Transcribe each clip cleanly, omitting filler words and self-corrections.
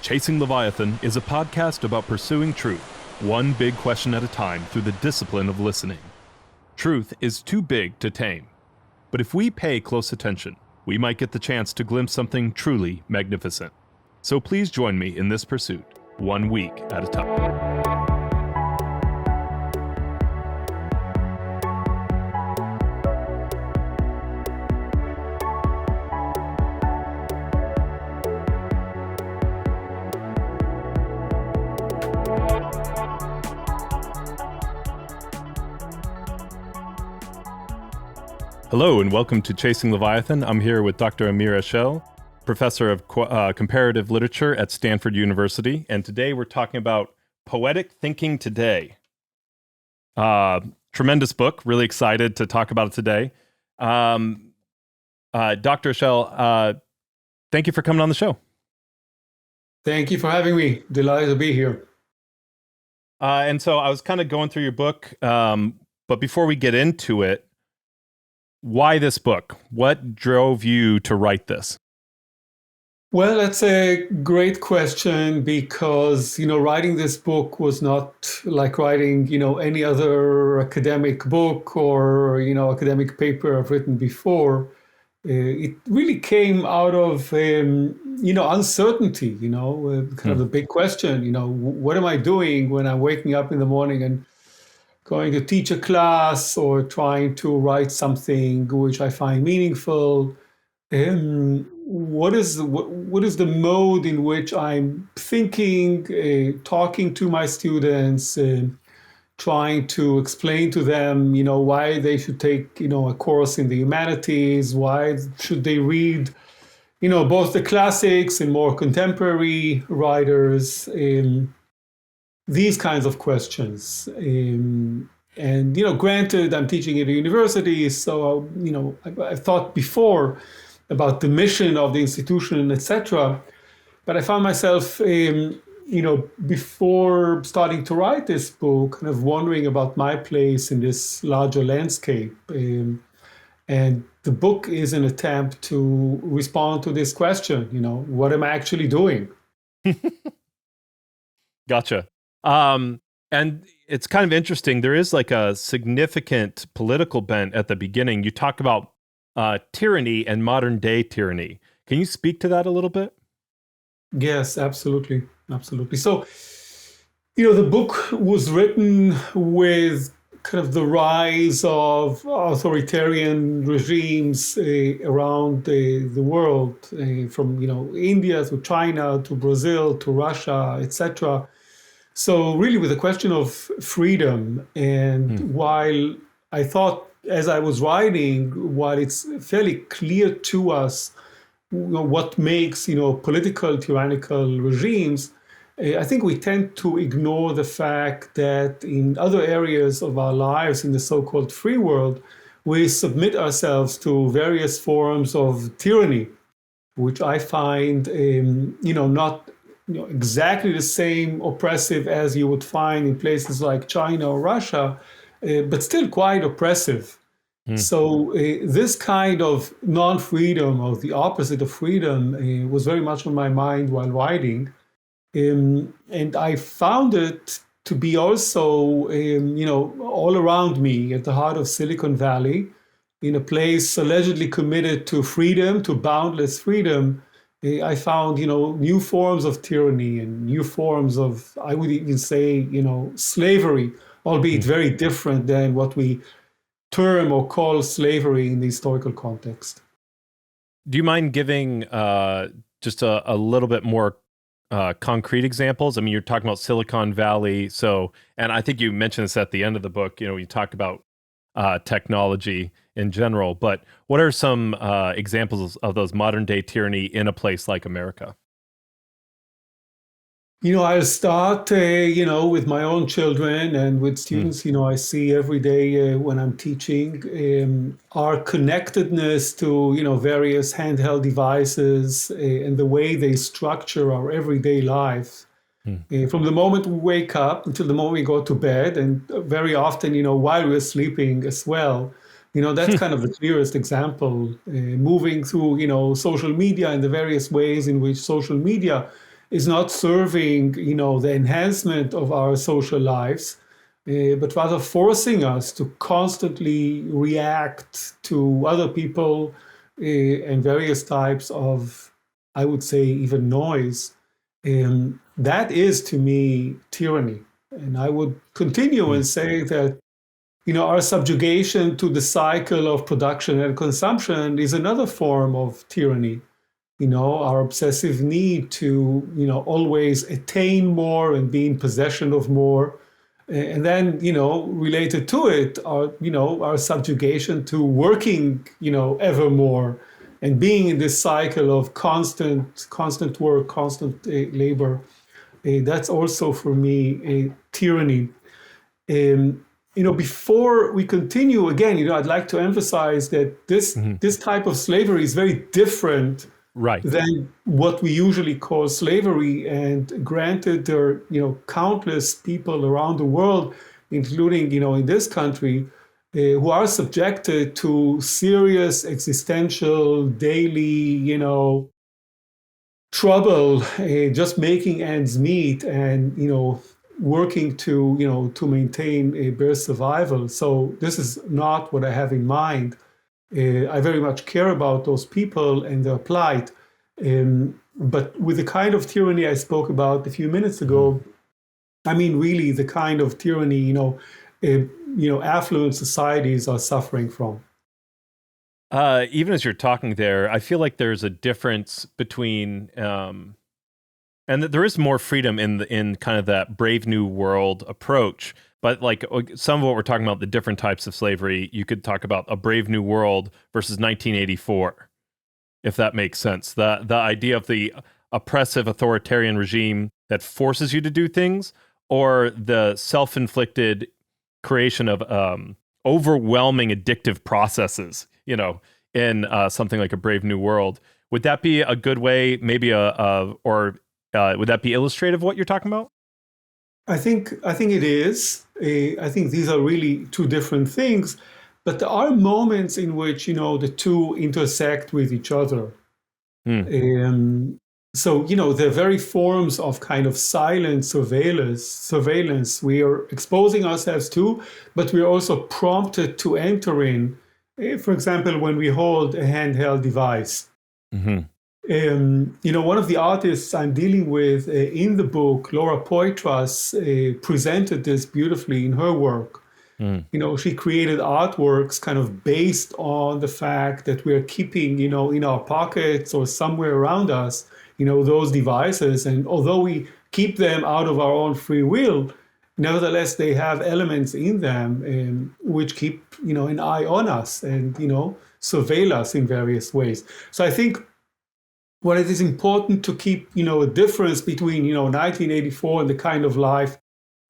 Chasing Leviathan is a podcast about pursuing truth, one big question at a time through the discipline of listening. Truth is too big to tame, but if we pay close attention, we might get the chance to glimpse something truly magnificent. So please join me in this pursuit, 1 week at a time. Hello and welcome to Chasing Leviathan. I'm here with Dr. Amir Eshel, professor of comparative literature at Stanford University, and today we're talking about Poetic Thinking Today. Tremendous book, really excited to talk about it today. Dr. Eshel, thank you for coming on the show. Thank you for having me. Delighted to be here. And so I was kind of going through your book, but before we get into it, why this book? What drove you to write this? Well, that's a great question because, writing this book was not like writing, any other academic book or, academic paper I've written before. It really came out of, uncertainty, kind of the big question, what am I doing when I'm waking up in the morning and going to teach a class or trying to write something which I find meaningful? What is the mode in which I'm thinking, talking to my students, trying to explain to them, why they should take, a course in the humanities, why should they read, both the classics and more contemporary writers, these kinds of questions. And, granted, I'm teaching at a university, so, I've thought before about the mission of the institution, etc. But I found myself, before starting to write this book, kind of wondering about my place in this larger landscape. And the book is an attempt to respond to this question, what am I actually doing? Gotcha. And it's kind of interesting. There is like a significant political bent at the beginning. You talk about tyranny and modern day tyranny. Can you speak to that a little bit? Yes, absolutely. Absolutely. So, the book was written with kind of the rise of authoritarian regimes around the world, from, India to China to Brazil to Russia, etc. So really with the question of freedom, and while I thought as I was writing, while it's fairly clear to us what makes, political tyrannical regimes, I think we tend to ignore the fact that in other areas of our lives in the so-called free world, we submit ourselves to various forms of tyranny, which I find, not exactly the same oppressive as you would find in places like China or Russia, but still quite oppressive. So this kind of non-freedom, or the opposite of freedom, was very much on my mind while writing. And I found it to be also, all around me at the heart of Silicon Valley, in a place allegedly committed to freedom, to boundless freedom. I found, new forms of tyranny and new forms of, I would even say, slavery, albeit very different than what we term or call slavery in the historical context. Do you mind giving just a little bit more concrete examples? I mean, you're talking about Silicon Valley. So, and I think you mentioned this at the end of the book, you talk about technology in general, but what are some examples of those modern day tyranny in a place like America? I'll start, with my own children and with students, I see every day when I'm teaching, our connectedness to, various handheld devices and the way they structure our everyday lives. From the moment we wake up until the moment we go to bed, and very often, while we're sleeping as well. That's kind of the clearest example, moving through, social media and the various ways in which social media is not serving, the enhancement of our social lives, but rather forcing us to constantly react to other people and various types of, I would say, even noise. That is, to me, tyranny. And I would continue and say that, our subjugation to the cycle of production and consumption is another form of tyranny. Our obsessive need to, always attain more and be in possession of more. And then, related to it are, our subjugation to working, ever more and being in this cycle of constant work, constant labor. That's also for me a tyranny. Before we continue, again, I'd like to emphasize that this type of slavery is very different Right. than what we usually call slavery. And granted, there are, countless people around the world, including, in this country, who are subjected to serious existential, daily, trouble, just making ends meet and, working to maintain a bare survival. So this is not what I have in mind. I very much care about those people and their plight. But with the kind of tyranny I spoke about a few minutes ago, I mean, really the kind of tyranny, affluent societies are suffering from. Even as you're talking there, I feel like there's a difference between, and that there is more freedom in kind of that Brave New World approach. But like some of what we're talking about, the different types of slavery, you could talk about a Brave New World versus 1984, if that makes sense. The idea of the oppressive authoritarian regime that forces you to do things, or the self-inflicted creation of overwhelming addictive processes, in something like a Brave New World. Would that be a good way, maybe would that be illustrative of what you're talking about? I think it is. I think these are really two different things, but there are moments in which the two intersect with each other. So the very forms of kind of silent surveillance we are exposing ourselves to, but we are also prompted to enter in. For example, when we hold a handheld device. One of the artists I'm dealing with in the book, Laura Poitras, presented this beautifully in her work. She created artworks kind of based on the fact that we're keeping, in our pockets or somewhere around us, those devices. And although we keep them out of our own free will, nevertheless, they have elements in them which keep, an eye on us and, surveil us in various ways. So I think what it is important to keep, a difference between, 1984 and the kind of life,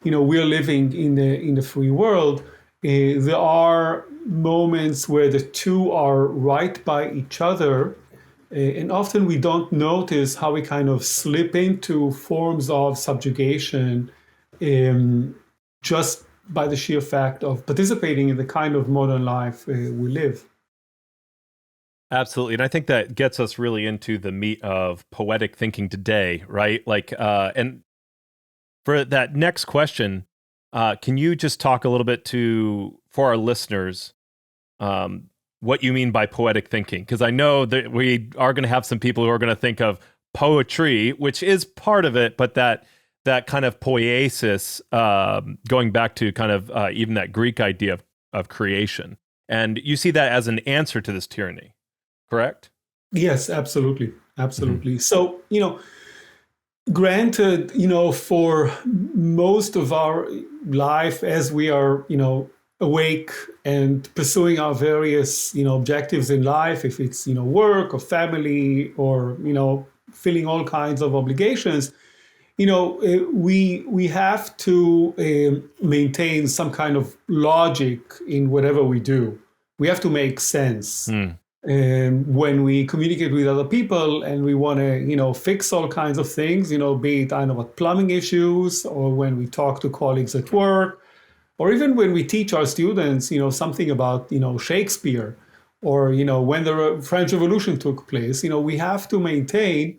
we're living in the free world. There are moments where the two are right by each other. And often we don't notice how we kind of slip into forms of subjugation just by the sheer fact of participating in the kind of modern life we live. Absolutely. And I think that gets us really into the meat of poetic thinking today, right? Like, and for that next question, can you just talk a little bit for our listeners, what you mean by poetic thinking? Because I know that we are going to have some people who are going to think of poetry, which is part of it, but that kind of poiesis, going back to kind of even that Greek idea of creation. And you see that as an answer to this tyranny. Correct? Yes, absolutely. Absolutely. So, granted, for most of our life as we are, awake and pursuing our various, objectives in life, if it's, work or family or, filling all kinds of obligations, we have to maintain some kind of logic in whatever we do. We have to make sense. When we communicate with other people and we want to, fix all kinds of things, be it, I know what, plumbing issues, or when we talk to colleagues at work, or even when we teach our students, something about, Shakespeare, or, when the French Revolution took place, we have to maintain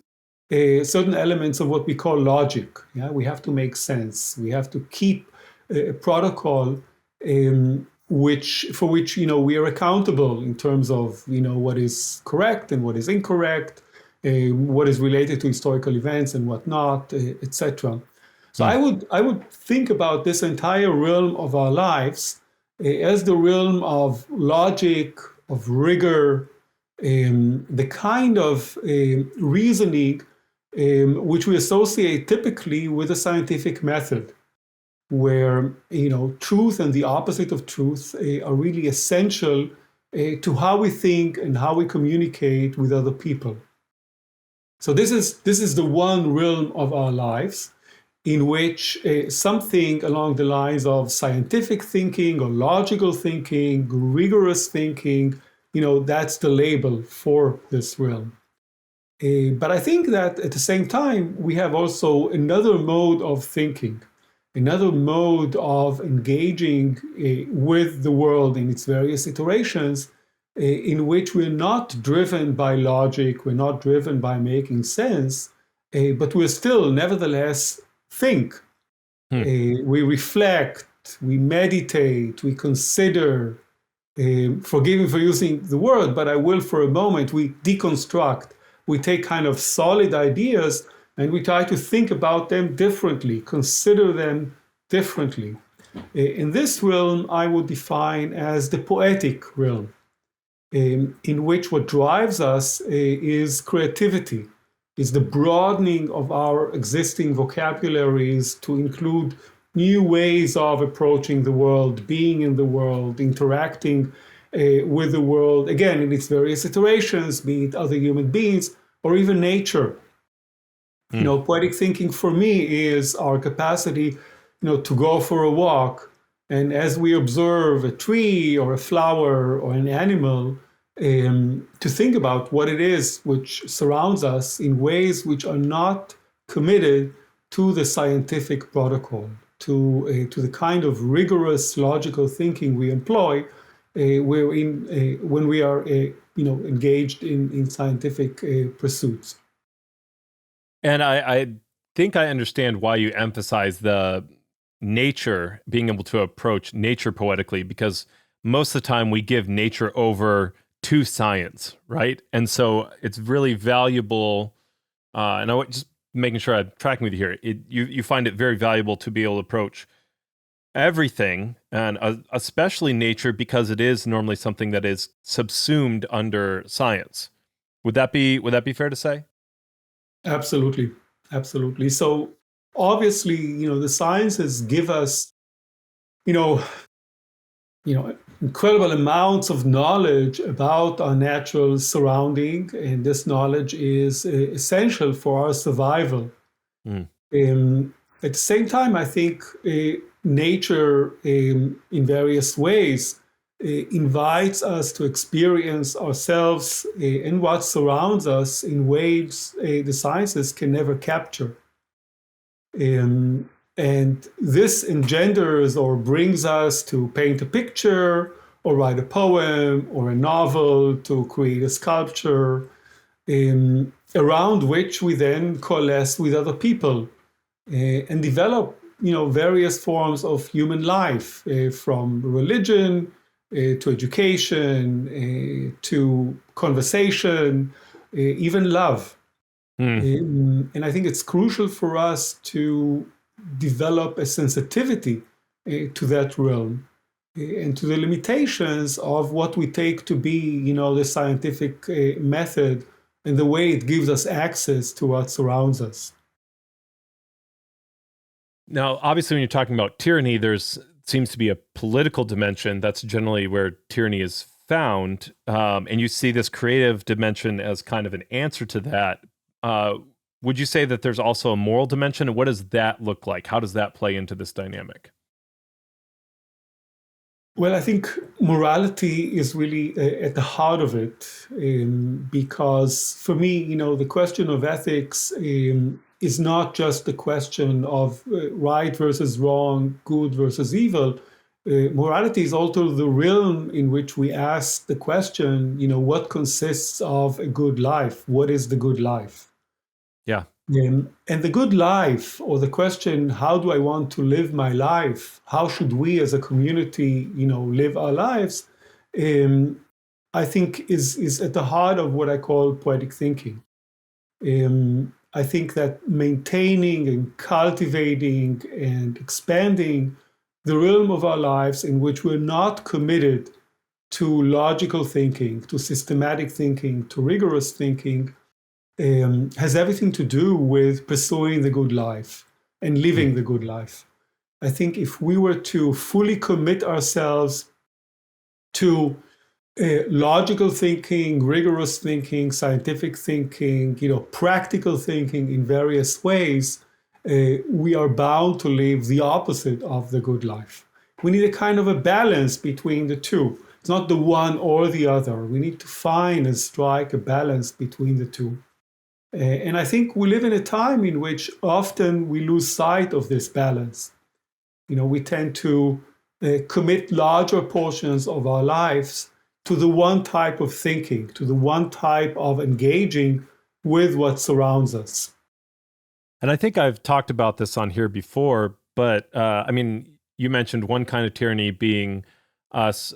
certain elements of what we call logic. Yeah, we have to make sense. We have to keep a protocol for which we are accountable in terms of what is correct and what is incorrect, what is related to historical events and what not, etc. So I would think about this entire realm of our lives as the realm of logic, of rigor, the kind of reasoning which we associate typically with a scientific method, where truth and the opposite of truth are really essential to how we think and how we communicate with other people. So this is the one realm of our lives in which something along the lines of scientific thinking or logical thinking, rigorous thinking, that's the label for this realm. But I think that at the same time, we have also another mode of thinking, another mode of engaging with the world in its various iterations, in which we're not driven by logic, we're not driven by making sense, but we're still nevertheless think. We reflect, we meditate, we consider, forgive me for using the word, but I will for a moment, we deconstruct. We take kind of solid ideas and we try to think about them differently, consider them differently. In this realm, I would define as the poetic realm, in which what drives us is creativity, is the broadening of our existing vocabularies to include new ways of approaching the world, being in the world, interacting with the world, again, in its various iterations, be it other human beings or even nature. Poetic thinking for me is our capacity, to go for a walk, and as we observe a tree or a flower or an animal, to think about what it is which surrounds us in ways which are not committed to the scientific protocol, to the kind of rigorous logical thinking we employ when we are engaged in scientific pursuits. And I think I understand why you emphasize the nature, being able to approach nature poetically, because most of the time we give nature over to science, right? And so it's really valuable. And I just making sure I'm tracking with you here. You find it very valuable to be able to approach everything, and especially nature, because it is normally something that is subsumed under science. Would that be fair to say? Absolutely, absolutely. So obviously, the sciences give us, you know, incredible amounts of knowledge about our natural surrounding, and this knowledge is essential for our survival. At the same time, I think nature, in various ways, invites us to experience ourselves and what surrounds us in ways the sciences can never capture. And this engenders or brings us to paint a picture or write a poem or a novel, to create a sculpture, around which we then coalesce with other people and develop, various forms of human life, from religion to education to conversation, even love. And I think it's crucial for us to develop a sensitivity to that realm and to the limitations of what we take to be, the scientific method and the way it gives us access to what surrounds us. Now, obviously, when you're talking about tyranny, there's seems to be a political dimension. That's generally where tyranny is found. And you see this creative dimension as kind of an answer to that. Would you say that there's also a moral dimension? And what does that look like? How does that play into this dynamic? Well, I think morality is really at the heart of it, because for me, the question of ethics is not just the question of right versus wrong, good versus evil. Morality is also the realm in which we ask the question, what consists of a good life? What is the good life? Yeah. And the good life, or the question, how do I want to live my life? How should we as a community, live our lives? Um, I think is at the heart of what I call poetic thinking. I think that maintaining and cultivating and expanding the realm of our lives in which we're not committed to logical thinking, to systematic thinking, to rigorous thinking, has everything to do with pursuing the good life and Mm. living the good life. I think if we were to fully commit ourselves to logical thinking, rigorous thinking, scientific thinking, practical thinking in various ways, we are bound to live the opposite of the good life. We need a kind of a balance between the two. It's not the one or the other. We need to find and strike a balance between the two. And I think we live in a time in which often we lose sight of this balance. We tend to commit larger portions of our lives to the one type of thinking, to the one type of engaging with what surrounds us. And I think I've talked about this on here before, but I mean, you mentioned one kind of tyranny being us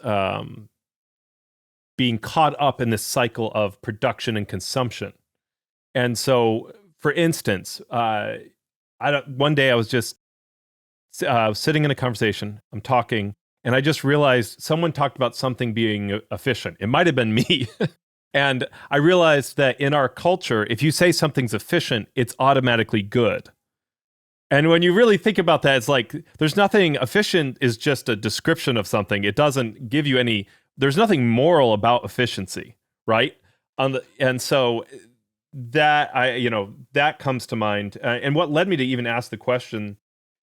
being caught up in this cycle of production and consumption. And so, for instance, one day I was just sitting in a conversation, I'm talking, and I just realized someone talked about something being efficient. It might have been me. And I realized that in our culture, if you say something's efficient, it's automatically good. And when you really think about that, it's like there's nothing efficient is just a description of something. It doesn't give you any, there's nothing moral about efficiency, right? And so that that comes to mind. And what led me to even ask the question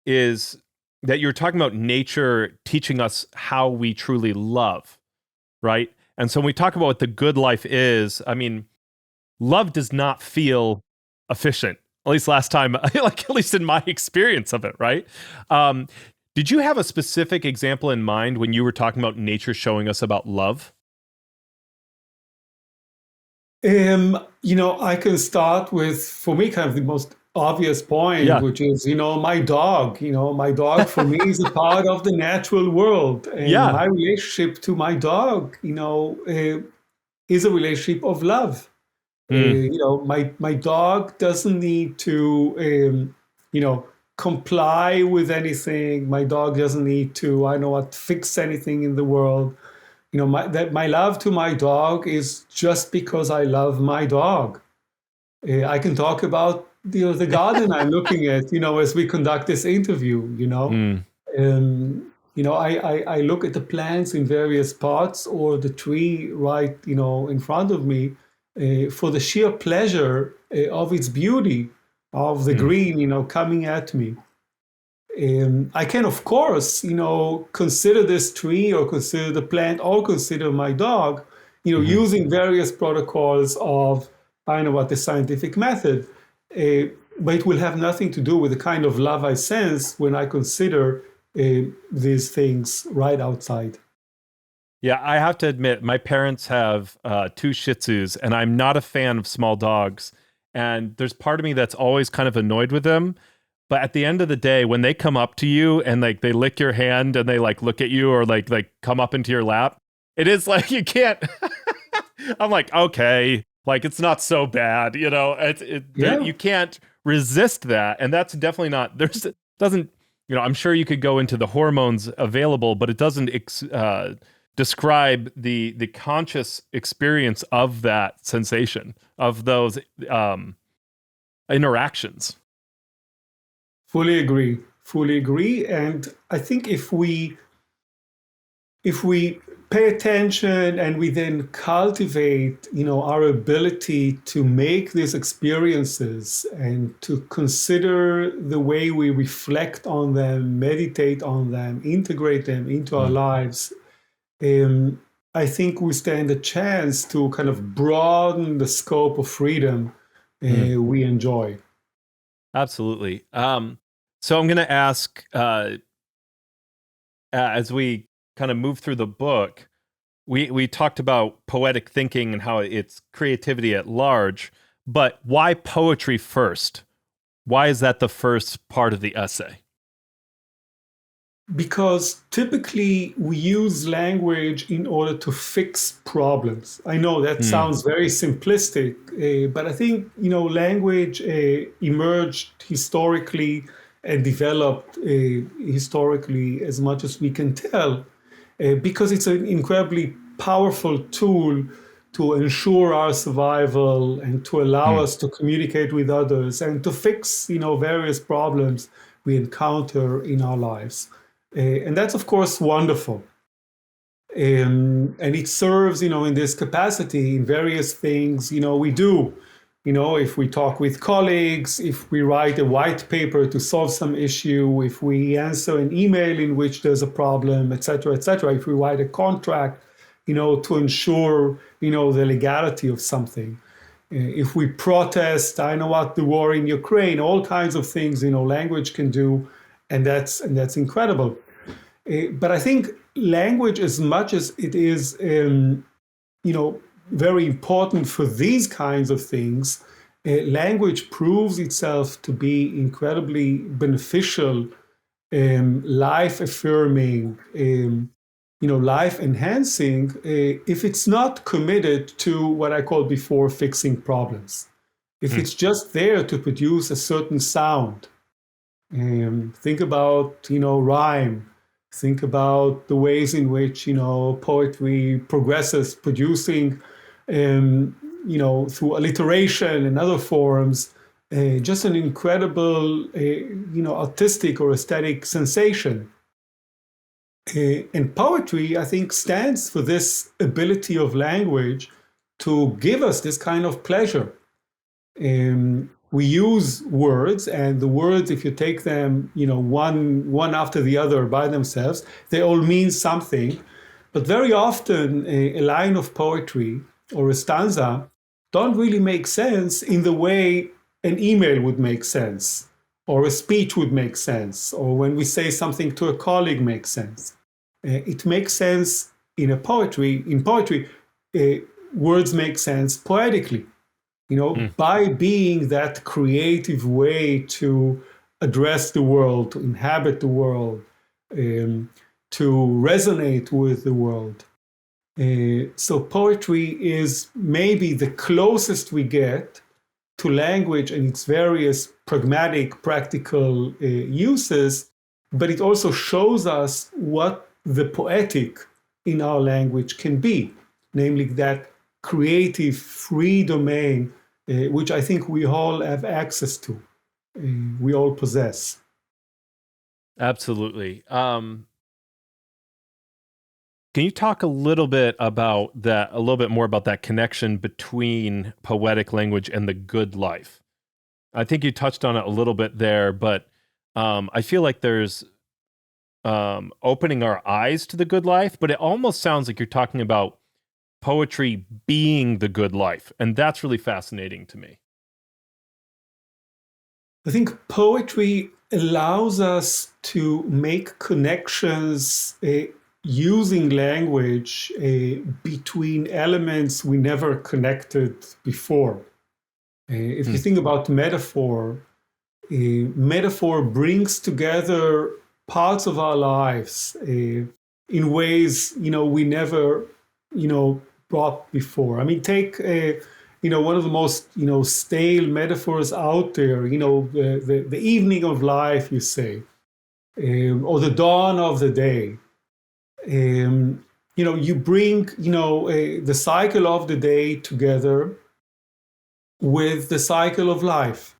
is that you're talking about nature teaching us how we truly love, right? And so when we talk about what the good life is, I mean, love does not feel efficient. At least last time, like at least in my experience of it, right? Um, did you have a specific example in mind when you were talking about nature showing us about love? I can start with, for me, kind of the most obvious point, Yeah. which is, my dog. My dog for me is a part of the natural world, and Yeah. my relationship to my dog, is a relationship of love. Mm. My dog doesn't need to, comply with anything. My dog doesn't need to, I don't know what, fix anything in the world. My love to my dog is just because I love my dog. I can talk about the garden I'm looking at, as we conduct this interview. Mm. I look at the plants in various parts or the tree right, in front of me, for the sheer pleasure of its beauty, of the Mm. green, coming at me. I can, of course, consider this tree or consider the plant or consider my dog, Hmm. using various protocols of, I don't know what, the scientific method. But it will have nothing to do with the kind of love I sense when I consider these things right outside. Yeah, I have to admit, my parents have two Shih Tzus, and I'm not a fan of small dogs. And there's part of me that's always kind of annoyed with them. But at the end of the day, when they come up to you and like they lick your hand and they like look at you or like come up into your lap, it is like you can't. I'm like, okay, like it's not so bad, Yeah. you can't resist that, and that's definitely not. There's doesn't I'm sure you could go into the hormones available, but it doesn't describe the conscious experience of that sensation of those interactions. Fully agree. Fully agree. And I think if we pay attention and we then cultivate, our ability to make these experiences and to consider the way we reflect on them, meditate on them, integrate them into our Mm. lives, um, I think we stand a chance to kind of broaden the scope of freedom Mm. we enjoy. Absolutely. So I'm going to ask, as we kind of move through the book, we talked about poetic thinking and how it's creativity at large, But why poetry first? Why is that the first part of the essay? Because typically we use language in order to fix problems. I know that sounds very simplistic, but I think language emerged historically and developed historically as much as we can tell, because it's an incredibly powerful tool to ensure our survival and to allow us to communicate with others and to fix various problems we encounter in our lives. And that's, of course, wonderful. And it serves, in this capacity in various things, we do. If we talk with colleagues, if we write a white paper to solve some issue, if we answer an email in which there's a problem, et cetera, if we write a contract, to ensure, the legality of something. If we protest, I know what, the war in Ukraine, all kinds of things, language can do, and that's incredible. But I think language, as much as it is, very important for these kinds of things, language proves itself to be incredibly beneficial, life-affirming, life-enhancing, if it's not committed to what I called before fixing problems. If it's just there to produce a certain sound. Think about, rhyme. Think about the ways in which, poetry progresses, producing, through alliteration and other forms, just an incredible, artistic or aesthetic sensation. And poetry, I think, stands for this ability of language to give us this kind of pleasure. We use words, and the words, if you take them, one after the other by themselves, they all mean something. But very often, a line of poetry or a stanza don't really make sense in the way an email would make sense, or a speech would make sense, or when we say something to a colleague makes sense. It makes sense in poetry. In poetry, words make sense poetically. By being that creative way to address the world, to inhabit the world, to resonate with the world. So poetry is maybe the closest we get to language and its various pragmatic, practical uses, but it also shows us what the poetic in our language can be, namely that creative, free domain, which I think we all have access to, we all possess. Absolutely. Can you talk a little bit about that, a little bit more about that connection between poetic language and the good life? I think you touched on it a little bit there, but I feel like there's opening our eyes to the good life, but it almost sounds like you're talking about poetry being the good life. And that's really fascinating to me. I think poetry allows us to make connections using language between elements we never connected before. If you think about metaphor, metaphor brings together parts of our lives in ways we never brought before. I mean, take one of the most stale metaphors out there. The evening of life, you say, or the dawn of the day. You bring the cycle of the day together with the cycle of life.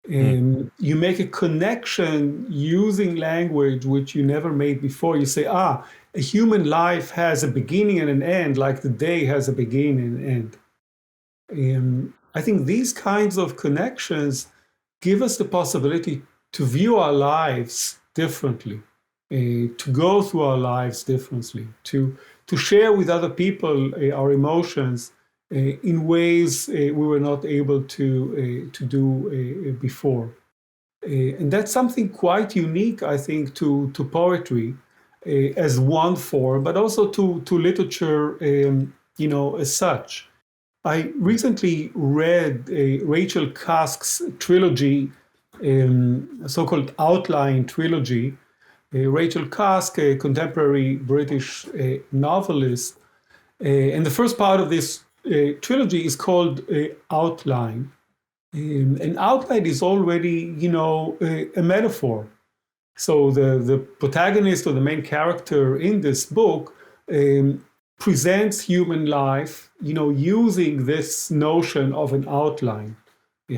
You make a connection using language which you never made before. You say, a human life has a beginning and an end, like the day has a beginning and end. I think these kinds of connections give us the possibility to view our lives differently, to go through our lives differently, to share with other people our emotions in ways we were not able to do before. And that's something quite unique, I think, to poetry as one form, but also to literature, as such. I recently read Rachel Cusk's trilogy, a so-called Outline trilogy. Rachel Cusk, a contemporary British novelist, and the first part of this trilogy is called Outline. An outline is already, a metaphor. So the protagonist or the main character in this book presents human life, using this notion of an outline.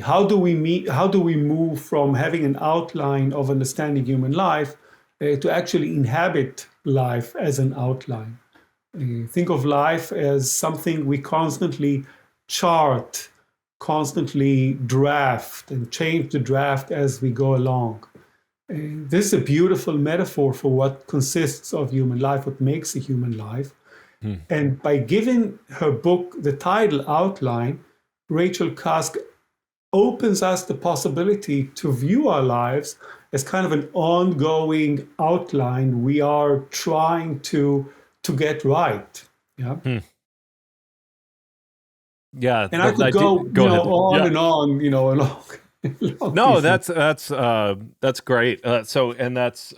How do we meet? How do we move from having an outline of understanding human life to actually inhabit life as an outline? Think of life as something we constantly chart, constantly draft, and change the draft as we go along. This is a beautiful metaphor for what consists of human life, what makes a human life. And by giving her book the title Outline, Rachel Cusk opens us the possibility to view our lives as kind of an ongoing outline we are trying to get right. Yeah. Yeah. And I could go, ahead. on Yeah. and on, along. No, that's great. And that's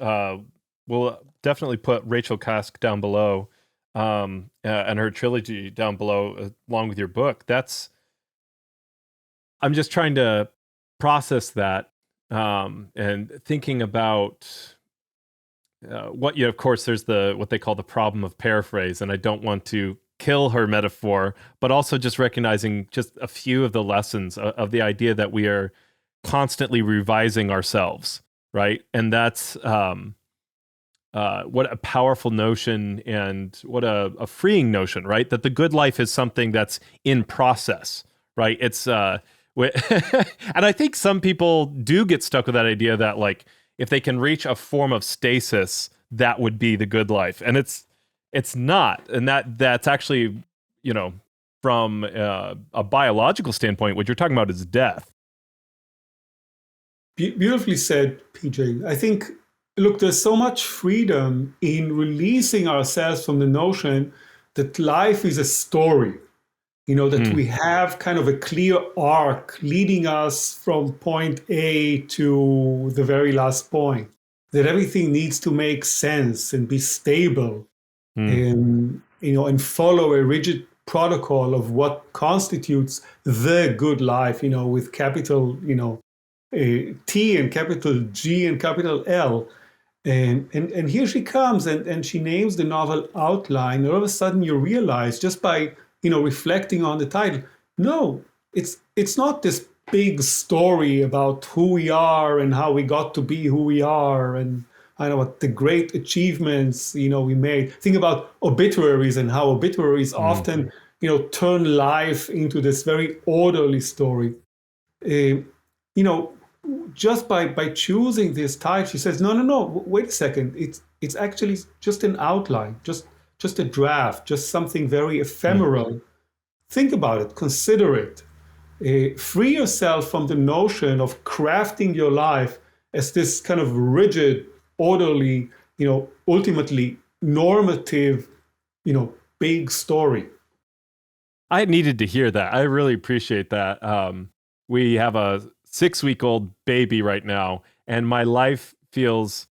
we'll definitely put Rachel Cusk down below, and her trilogy down below, along with your book. I'm just trying to process that, and thinking about what of course, there's what they call the problem of paraphrase, and I don't want to kill her metaphor, but also just recognizing just a few of the lessons of the idea that we are constantly revising ourselves, right? And that's what a powerful notion, and what a freeing notion, right? That the good life is something that's in process, right? It's and I think some people do get stuck with that idea that, like, if they can reach a form of stasis, that would be the good life, and it's not. And that's actually, from a biological standpoint, what you're talking about is death. Beautifully said, PJ. I think, look, there's so much freedom in releasing ourselves from the notion that life is a story, that we have kind of a clear arc leading us from point A to the very last point, that everything needs to make sense and be stable, and, and follow a rigid protocol of what constitutes the good life, with capital, T and capital G and capital L. And here she comes, and she names the novel Outline. And all of a sudden you realize, just by reflecting on the title, no, it's not this big story about who we are and how we got to be who we are, and I know what the great achievements we made. Think about obituaries, and how obituaries often turn life into this very orderly story. Just by choosing this type, she says, no, wait a second. It's actually just an outline, just a draft, just something very ephemeral. Think about it, consider it. Free yourself from the notion of crafting your life as this kind of rigid, orderly, ultimately normative, big story. I needed to hear that. I really appreciate that. We have a 6-week-old baby right now, and my life feels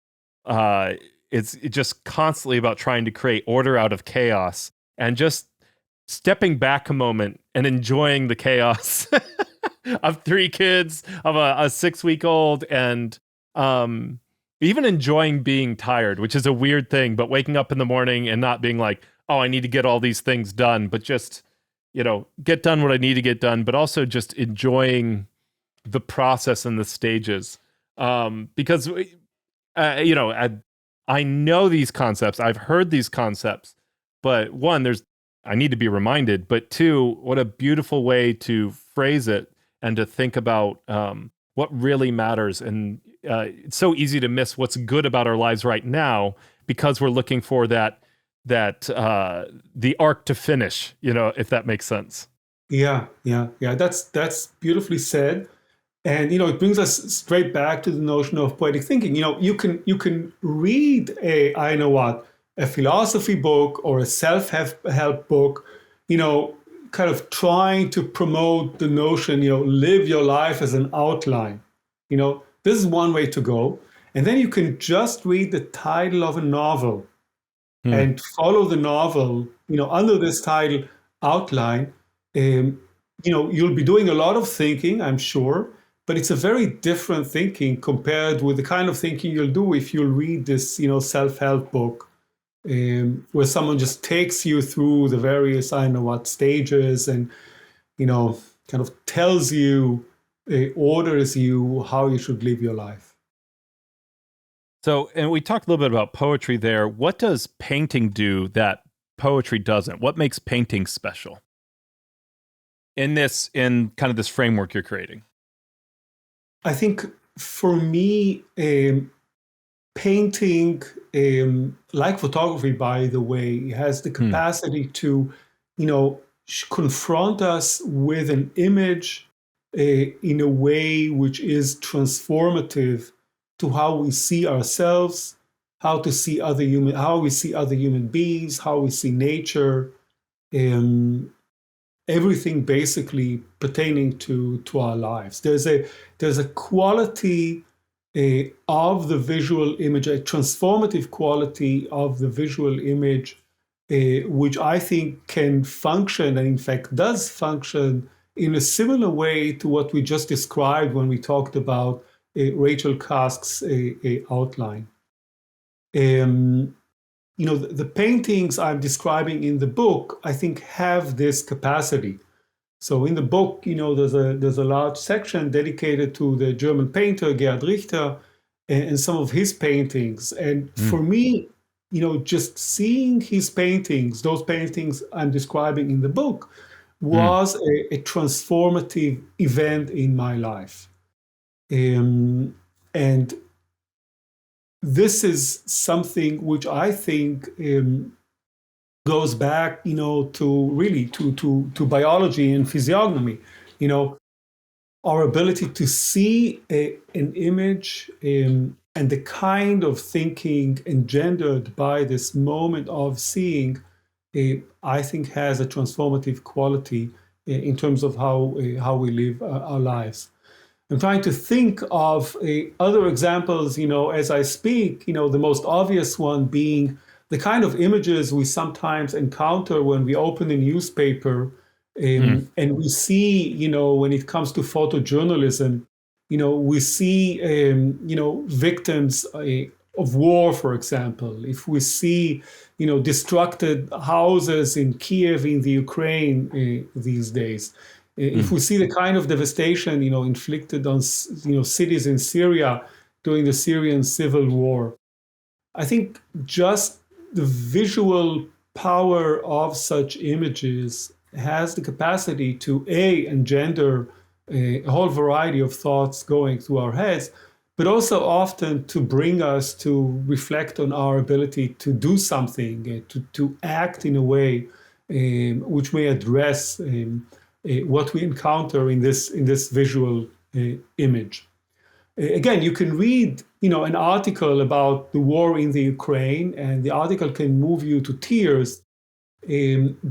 it's just constantly about trying to create order out of chaos, and just stepping back a moment and enjoying the chaos of 3 kids, of a 6-week-old, and even enjoying being tired, which is a weird thing, but waking up in the morning and not being like, oh, I need to get all these things done, but just, get done what I need to get done, but also just enjoying the process and the stages. Because, I know these concepts, I've heard these concepts, but one, I need to be reminded, but 2, what a beautiful way to phrase it and to think about what really matters. And it's so easy to miss what's good about our lives right now, because we're looking for that the arc to finish, if that makes sense. Yeah. That's beautifully said. And it brings us straight back to the notion of poetic thinking. You can read a philosophy book or a self-help book, kind of trying to promote the notion, live your life as an outline. This is one way to go. And then you can just read the title of a novel and follow the novel, under this title outline. You'll be doing a lot of thinking, I'm sure, but it's a very different thinking compared with the kind of thinking you'll do if you'll read this, self-help book, where someone just takes you through the various, I don't know what, stages and, kind of tells you, orders you how you should live your life. So, and we talked a little bit about poetry there. What does painting do that poetry doesn't? What makes painting special in kind of this framework you're creating? I think for me, painting, like photography, by the way, has the capacity to, confront us with an image in a way which is transformative to how we see ourselves, how we see other human beings, how we see nature, everything basically pertaining to our lives. There's a quality of the visual image, a transformative quality of the visual image, which I think can function, and in fact does function, in a similar way to what we just described when we talked about Rachel Cusk's outline. The paintings I'm describing in the book, I think, have this capacity. So in the book, there's a large section dedicated to the German painter Gerhard Richter and some of his paintings. And for me, just seeing his paintings, those paintings I'm describing in the book, was a transformative event in my life. And this is something which I think goes back, to biology and physiognomy. Our ability to see an image and the kind of thinking engendered by this moment of seeing, I think, has a transformative quality in terms of how we live our lives. I'm trying to think of other examples, as I speak, the most obvious one being the kind of images we sometimes encounter when we open a newspaper and we see, when it comes to photojournalism, we see, victims of war, for example. If we see, destructed houses in Kiev, in the Ukraine these days. If we see the kind of devastation, inflicted on, cities in Syria during the Syrian civil war, I think just the visual power of such images has the capacity to engender a whole variety of thoughts going through our heads, but also often to bring us to reflect on our ability to do something, to act in a way which may address what we encounter in this visual image. Again, you can read, an article about the war in the Ukraine, and the article can move you to tears.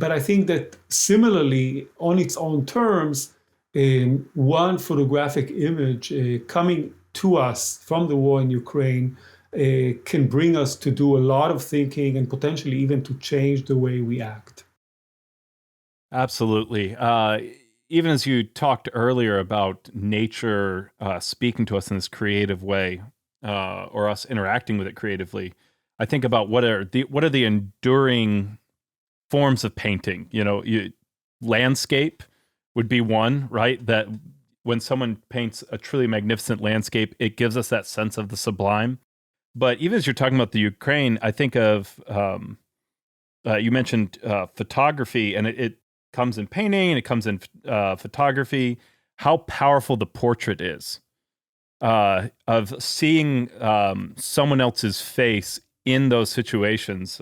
But I think that similarly, on its own terms, one photographic image coming to us from the war in Ukraine can bring us to do a lot of thinking and potentially even to change the way we act. Absolutely. Even as you talked earlier about nature speaking to us in this creative way, or us interacting with it creatively, I think about what are the enduring forms of painting. Landscape would be one, right? That when someone paints a truly magnificent landscape, it gives us that sense of the sublime. But even as you're talking about the Ukraine, I think of you mentioned photography, and it comes in painting and it comes in photography, how powerful the portrait is, of seeing someone else's face in those situations.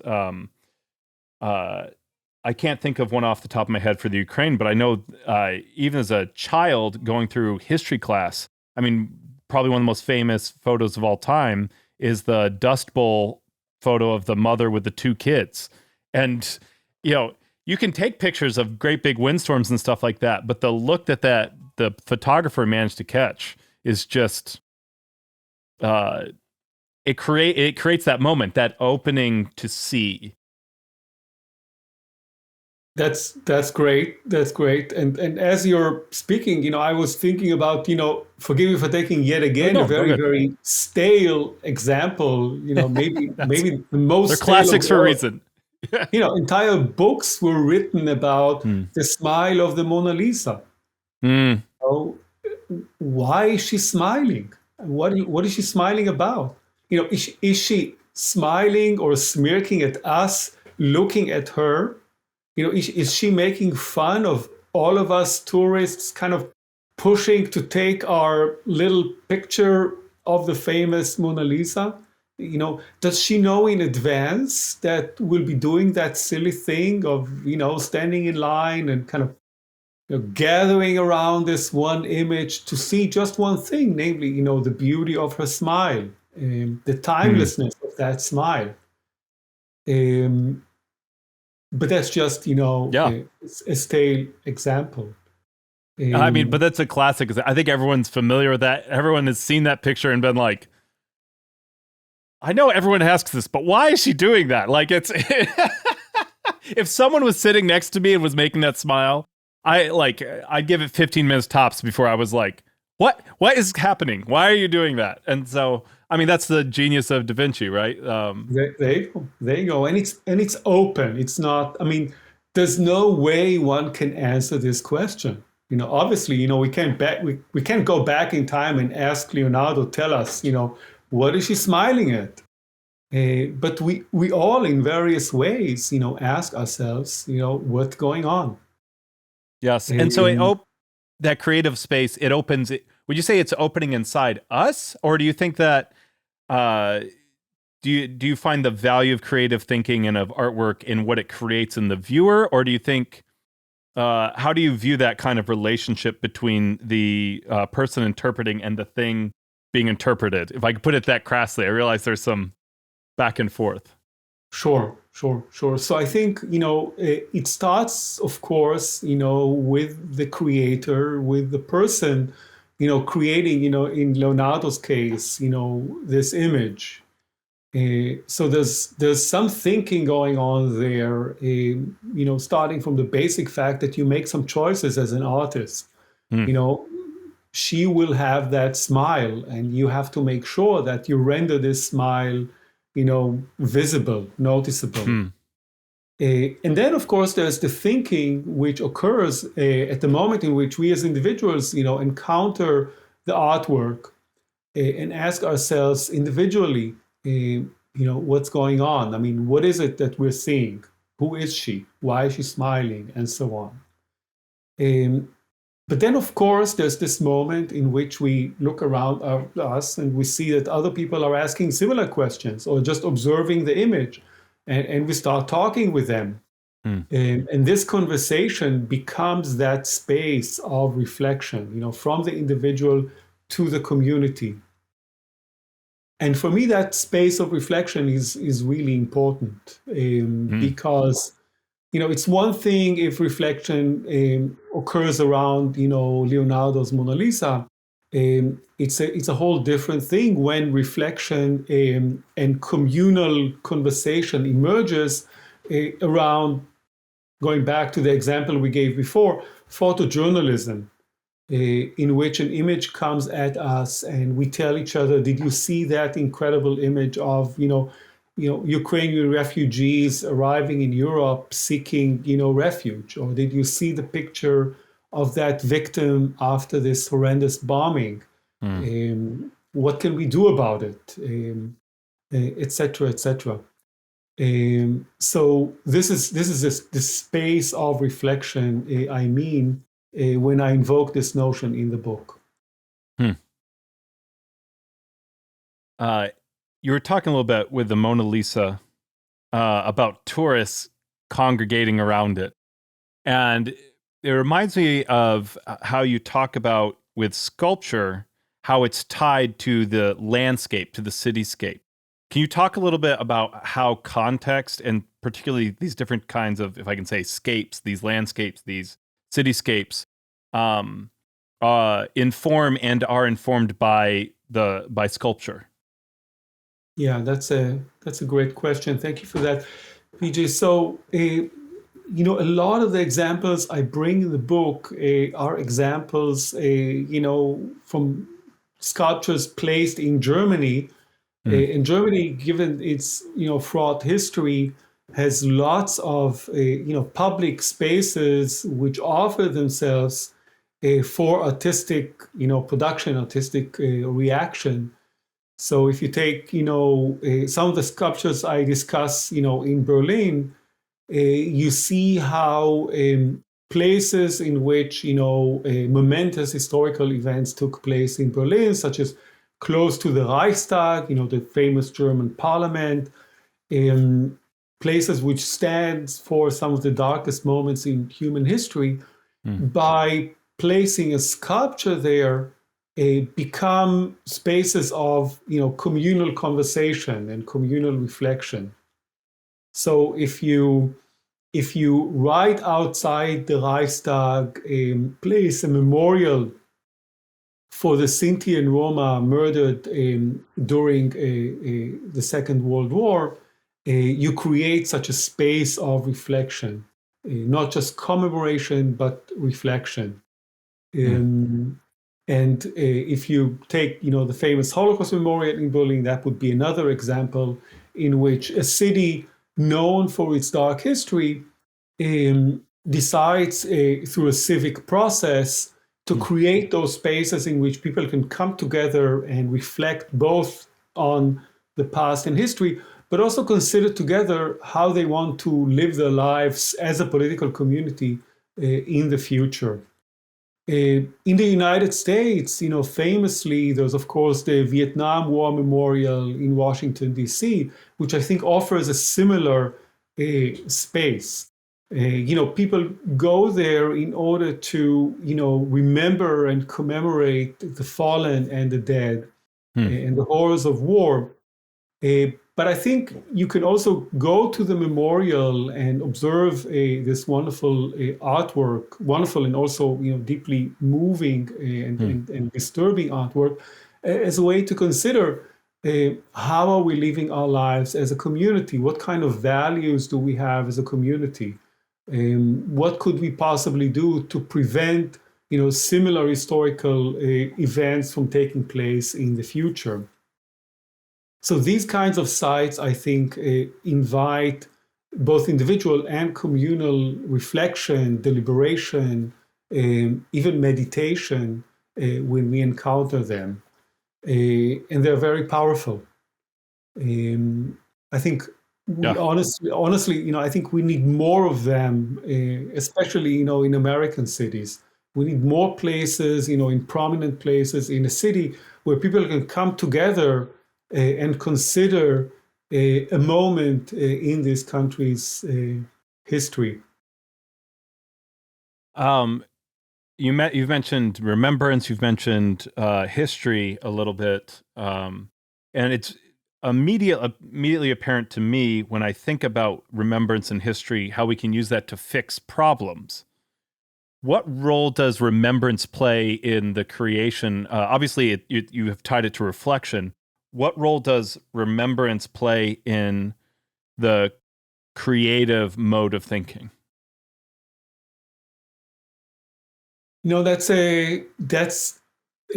I can't think of one off the top of my head for the Ukraine, but I know even as a child going through history class, I mean, probably one of the most famous photos of all time is the Dust Bowl photo of the mother with the two kids. And, you you can take pictures of great big windstorms and stuff like that, but the look that the photographer managed to catch is just it creates that moment, that opening to see. That's great. That's great. And as you're speaking, I was thinking about, forgive me for taking yet again a very, very stale example, maybe the most they're stale classics of for a all. reason. Entire books were written about the smile of the Mona Lisa. So why is she smiling? What is she smiling about? Is she smiling or smirking at us, looking at her? Is she making fun of all of us tourists, kind of pushing to take our little picture of the famous Mona Lisa? Does she know in advance that we'll be doing that silly thing of, standing in line and kind of gathering around this one image to see just one thing, namely, the beauty of her smile, the timelessness of that smile. But that's just, a stale example. I mean, but that's a classic. I think everyone's familiar with that. Everyone has seen that picture and been like, I know everyone asks this, but why is she doing that? Like, it's if someone was sitting next to me and was making that smile, I'd give it 15 minutes tops before I was like, what is happening? Why are you doing that? And so, I mean, that's the genius of Da Vinci, right? There you go. And it's open. It's not, I mean, there's no way one can answer this question. Obviously, we can't go back in time and ask Leonardo, tell us, what is she smiling at? But we all in various ways, ask ourselves, what's going on? Yes. And so that creative space, it opens it. Would you say it's opening inside us? Or do you think that, do you find the value of creative thinking and of artwork in what it creates in the viewer? Or do you think, how do you view that kind of relationship between the person interpreting and the thing being interpreted? If I could put it that crassly, I realize there's some back and forth. Sure. So I think, it starts, of course, with the creator, with the person, creating, in Leonardo's case, this image. So there's some thinking going on there, starting from the basic fact that you make some choices as an artist. She will have that smile, and you have to make sure that you render this smile, visible, noticeable. And then, of course, there's the thinking which occurs at the moment in which we as individuals, encounter the artwork and ask ourselves individually, what's going on? I mean, what is it that we're seeing? Who is she? Why is she smiling? And so on. But then, of course, there's this moment in which we look around us and we see that other people are asking similar questions or just observing the image, and we start talking with them. And this conversation becomes that space of reflection, from the individual to the community. And for me, that space of reflection is really important because, it's one thing if reflection occurs around, Leonardo's Mona Lisa. It's a whole different thing when reflection and communal conversation emerges around, going back to the example we gave before, photojournalism. In which an image comes at us and we tell each other, did you see that incredible image of, Ukrainian refugees arriving in Europe seeking, refuge? Or did you see the picture of that victim after this horrendous bombing? What can we do about it? Et cetera, et cetera. So this is this space of reflection, when I invoke this notion in the book. You were talking a little bit with the Mona Lisa about tourists congregating around it. And it reminds me of how you talk about with sculpture, how it's tied to the landscape, to the cityscape. Can you talk a little bit about how context and particularly these different kinds of, if I can say, scapes, these landscapes, these cityscapes, um, inform and are informed by sculpture? Yeah, that's a great question. Thank you for that, PJ. So, a lot of the examples I bring in the book are examples, from sculptures placed in Germany. Hmm. In Germany, given its fraught history, has lots of public spaces which offer themselves for artistic production, artistic reaction. So if you take some of the sculptures I discuss in Berlin, you see how places in which momentous historical events took place in Berlin, such as close to the Reichstag, the famous German parliament, um, places which stands for some of the darkest moments in human history, Hmm. by placing a sculpture there, become spaces of communal conversation and communal reflection. So if you right outside the Reichstag place a memorial for the Sinti and Roma murdered during the Second World War, you create such a space of reflection, not just commemoration, but reflection. Hmm. And if you take, the famous Holocaust Memorial in Berlin, that would be another example in which a city known for its dark history decides through a civic process to Hmm. create those spaces in which people can come together and reflect both on the past and history, but also consider together how they want to live their lives as a political community in the future. In the United States, famously, there's of course the Vietnam War Memorial in Washington, D.C., which I think offers a similar space. People go there in order to, remember and commemorate the fallen and the dead Hmm. and the horrors of war. But I think you can also go to the memorial and observe this wonderful artwork, wonderful and also deeply moving Hmm. and disturbing artwork, as a way to consider how are we living our lives as a community? What kind of values do we have as a community? What could we possibly do to prevent similar historical events from taking place in the future? So these kinds of sites, I think, invite both individual and communal reflection, deliberation, even meditation when we encounter them. And they're very powerful. I think we Yeah. honestly, I think we need more of them, especially, in American cities. We need more places, in prominent places in a city where people can come together and consider a moment in this country's history. Um, you've mentioned remembrance, you've mentioned history a little bit, and it's immediately apparent to me when I think about remembrance and history how we can use that to fix problems. What role does remembrance play in the creation? Obviously, you have tied it to reflection. What role does remembrance play in the creative mode of thinking? That's a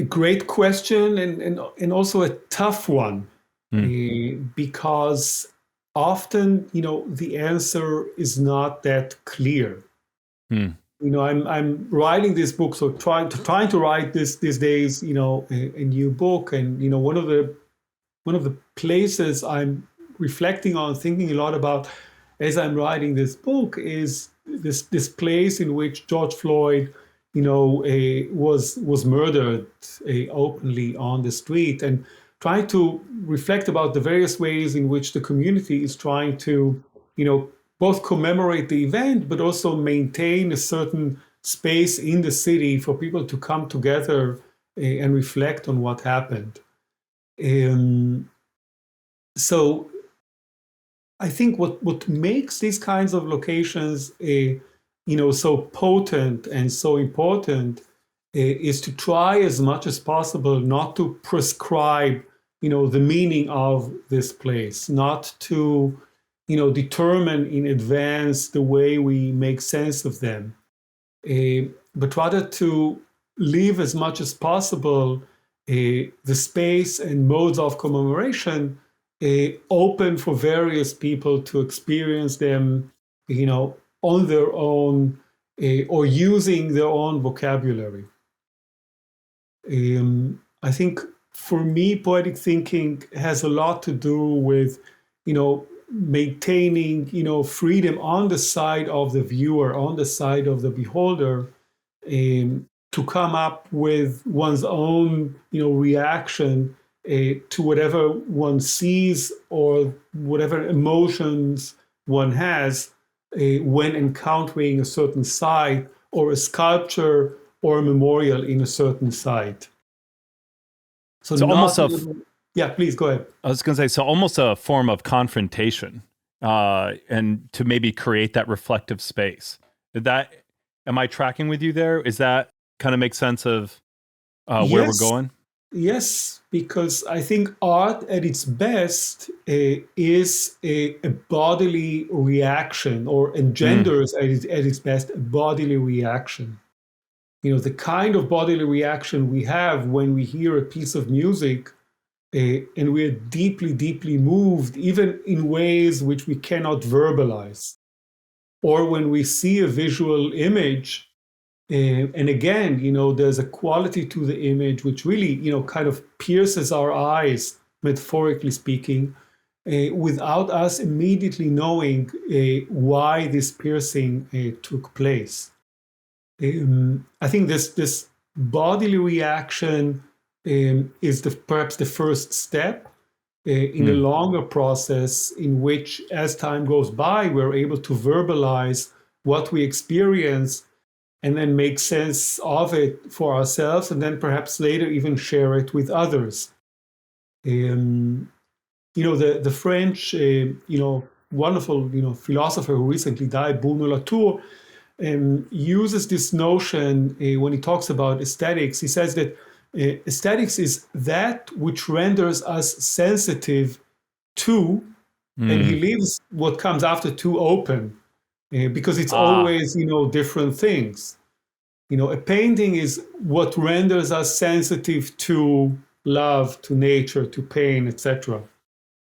great question, and also a tough one, Hmm. because often, the answer is not that clear. Hmm. I'm writing this book, so trying to write this these days, a new book, and one of the places I'm reflecting on, thinking a lot about as I'm writing this book is this place in which George Floyd, was murdered openly on the street, and trying to reflect about the various ways in which the community is trying to, both commemorate the event, but also maintain a certain space in the city for people to come together and reflect on what happened. Um, So I think what makes these kinds of locations, so potent and so important, is to try as much as possible not to prescribe, the meaning of this place, not to, determine in advance the way we make sense of them, but rather to leave as much as possible the space and modes of commemoration open for various people to experience them, on their own, or using their own vocabulary. I think for me, poetic thinking has a lot to do with, maintaining, freedom on the side of the viewer, on the side of the beholder, to come up with one's own, reaction to whatever one sees or whatever emotions one has when encountering a certain site or a sculpture or a memorial in a certain site. So almost not, a, yeah, please go ahead. I was going to say, so almost a form of confrontation, and to maybe create that reflective space. Am I tracking with you there? Is that kind of make sense of where we're Yes, going? yes, because I think art at its best is a bodily reaction, or engenders at its best a bodily reaction. The kind of bodily reaction we have when we hear a piece of music and we're deeply, deeply moved, even in ways which we cannot verbalize. Or when we see a visual image, and again, there's a quality to the image which really, kind of pierces our eyes, metaphorically speaking, without us immediately knowing why this piercing took place. I think this bodily reaction is perhaps the first step in a longer process in which, as time goes by, we're able to verbalize what we experience and then make sense of it for ourselves, and then perhaps later even share it with others. The French, wonderful, philosopher who recently died, Bruno Latour, uses this notion when he talks about aesthetics. He says that aesthetics is that which renders us sensitive to, and he leaves what comes after to open, because it's always, different things. A painting is what renders us sensitive to love, to nature, to pain, etc.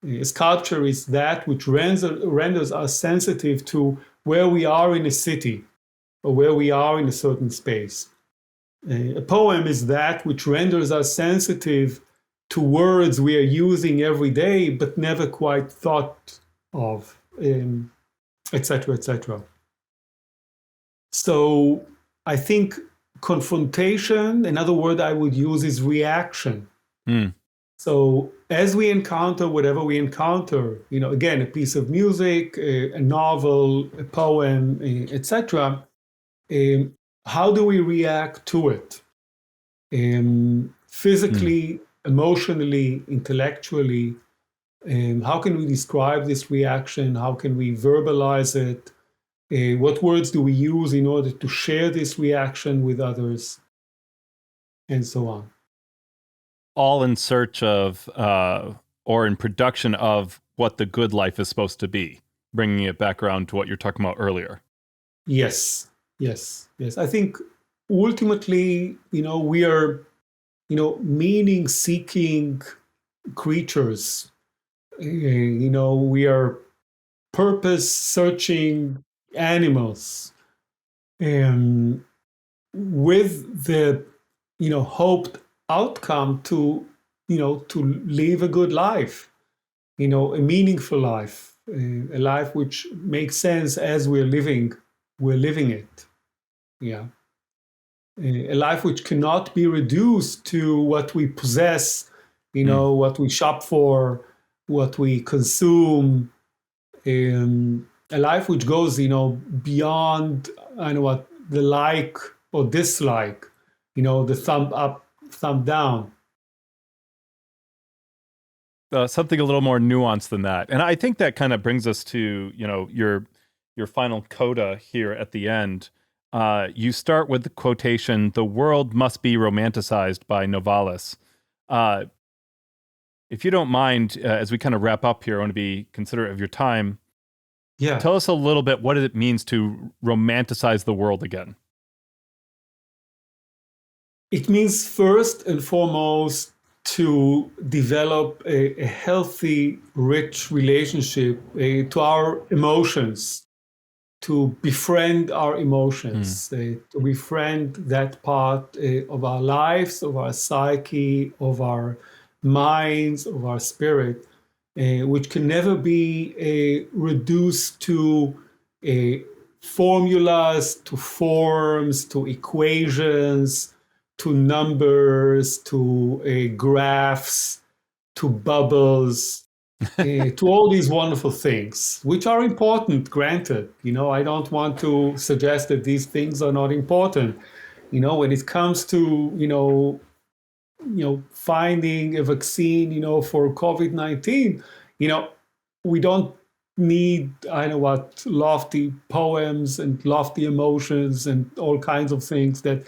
A sculpture is that which renders us sensitive to where we are in a city or where we are in a certain space. A poem is that which renders us sensitive to words we are using every day but never quite thought of, etc., etc. So I think confrontation, another word I would use is reaction. So as we encounter whatever we encounter, again, a piece of music, a novel, a poem, etc., how do we react to it? Physically, emotionally, intellectually, how can we describe this reaction? How can we verbalize it? What words do we use in order to share this reaction with others? And so on. All in search of, or in production of, what the good life is supposed to be, bringing it back around to what you're talking about earlier. Yes, yes, yes. I think ultimately, we are, meaning-seeking creatures. We are purpose-searching animals, and with the, hoped outcome to, to live a good life, a meaningful life, a life which makes sense as we're living it. Yeah. A life which cannot be reduced to what we possess, what we shop for, what we consume. A life which goes, beyond, I know what, the like or dislike, the thumb up, thumb down. something a little more nuanced than that. And I think that kind of brings us to, your final coda here at the end. You start with the quotation, "The world must be romanticized" by Novalis. If you don't mind, as we kind of wrap up here, I want to be considerate of your time. Yeah. Tell us a little bit what it means to romanticize the world again. It means first and foremost to develop a healthy, rich relationship to our emotions, to befriend our emotions, to befriend that part of our lives, of our psyche, of our minds, of our spirit, which can never be reduced to formulas, to forms, to equations, to numbers, to graphs, to bubbles, to all these wonderful things, which are important, granted. I don't want to suggest that these things are not important. When it comes to, finding a vaccine, for COVID-19, we don't need, lofty poems and lofty emotions and all kinds of things that,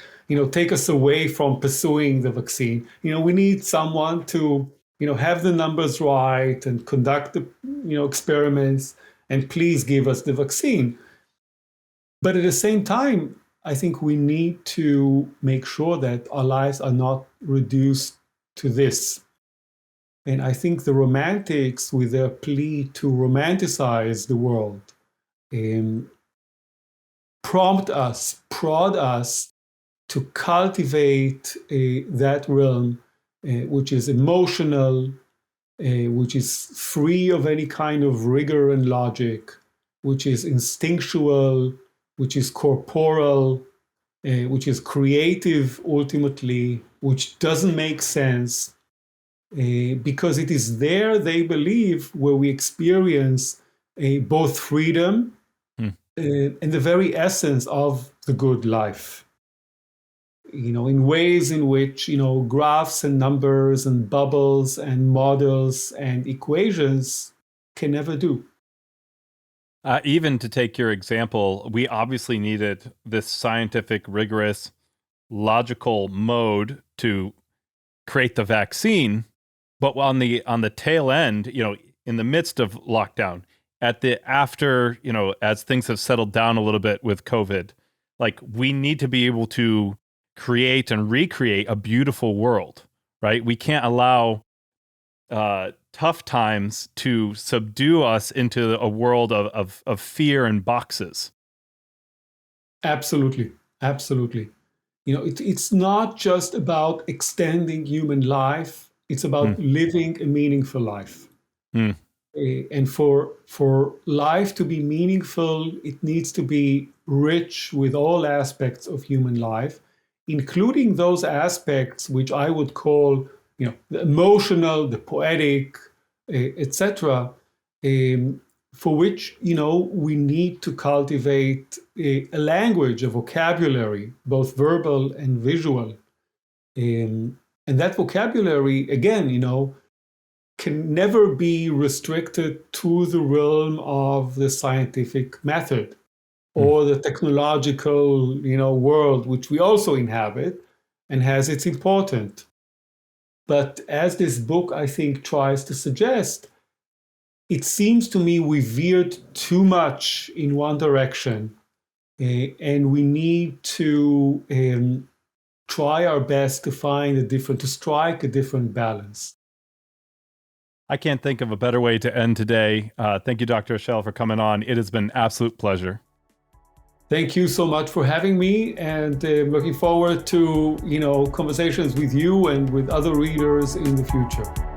take us away from pursuing the vaccine. We need someone to, have the numbers right and conduct the, experiments and please give us the vaccine. But at the same time, I think we need to make sure that our lives are not reduced to this. And I think the Romantics, with their plea to romanticize the world, prod us to cultivate that realm which is emotional, which is free of any kind of rigor and logic, which is instinctual, which is corporal, which is creative ultimately, which doesn't make sense, because it is there, they believe, where we experience both freedom and the very essence of the good life. In ways in which, graphs and numbers and bubbles and models and equations can never do. Even to take your example, we obviously needed this scientific, rigorous, logical mode to create the vaccine. But on the tail end, in the midst of lockdown, after, as things have settled down a little bit with COVID, like, we need to be able to create and recreate a beautiful world, right? We can't allow tough times to subdue us into a world of fear and boxes. Absolutely. It's not just about extending human life. It's about living a meaningful life. And for life to be meaningful, it needs to be rich with all aspects of human life, including those aspects which I would call, the emotional, the poetic, etc., for which, we need to cultivate a language, a vocabulary, both verbal and visual. And that vocabulary, again, can never be restricted to the realm of the scientific method or the technological, world, which we also inhabit and has its importance. But as this book, I think, tries to suggest, it seems to me we veered too much in one direction, and we need to try our best to strike a different balance. I can't think of a better way to end today. Thank you, Dr. Eshel, for coming on. It has been an absolute pleasure. Thank you so much for having me, and looking forward to, conversations with you and with other readers in the future.